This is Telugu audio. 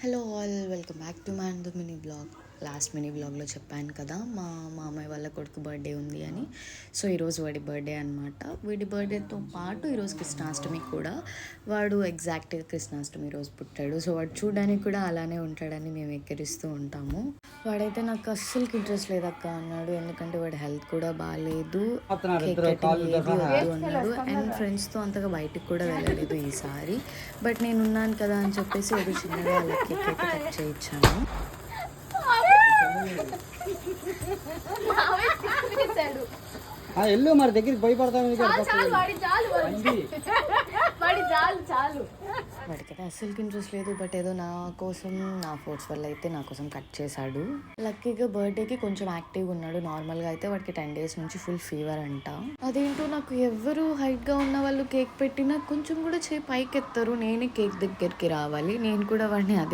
Hello all, welcome back to my and mini blog. Last mini బ్లాగ్లో చెప్పాను కదా మా మామయ్య వాళ్ళ కొడుకు బర్త్డే ఉంది అని. సో ఈరోజు వాడి బర్త్డే అనమాట. వీడి బర్త్డేతో పాటు ఈరోజు కృష్ణాష్టమి కూడా. వాడు ఎగ్జాక్ట్గా కృష్ణాష్టమి రోజు పుట్టాడు. సో వాడు చూడడానికి కూడా అలానే ఉంటాడని మేము ఎక్కిరిస్తూ ఉంటాము. వాడైతే నాకు అస్సలుకి ఇంట్రెస్ట్ లేదక్క అన్నాడు, ఎందుకంటే వాడి హెల్త్ కూడా బాగాలేదు, కేక్ కటింగ్ ఏది వద్దు అన్నాడు. అండ్ ఫ్రెండ్స్తో అంతగా బయటికి కూడా వెళ్ళలేదు ఈసారి. బట్ నేను ఉన్నాను కదా అని చెప్పేసి ఏదో చిన్నగా అలా కేక్ అయితే కట్ చేయించాను. ఎల్లు మరి దగ్గరికి భయపడతాను. వాడికైతే అస్సలుకి ఇంట్రెస్ట్ లేదు, బట్ ఏదో నా కోసం, నా ఫోర్స్ వల్ల అయితే నా కోసం కట్ చేశాడు. లక్కీగా బర్త్డేకి కొంచెం యాక్టివ్గా ఉన్నాడు. నార్మల్గా అయితే వాడికి 10 days నుంచి ఫుల్ ఫీవర్ అంట. అదేంటో నాకు ఎవరు హైట్గా ఉన్న వాళ్ళు కేక్ పెట్టినా కొంచెం కూడా పైకి ఎత్తారు. నేనే కేక్ దగ్గరికి రావాలి. నేను కూడా వాడిని అదే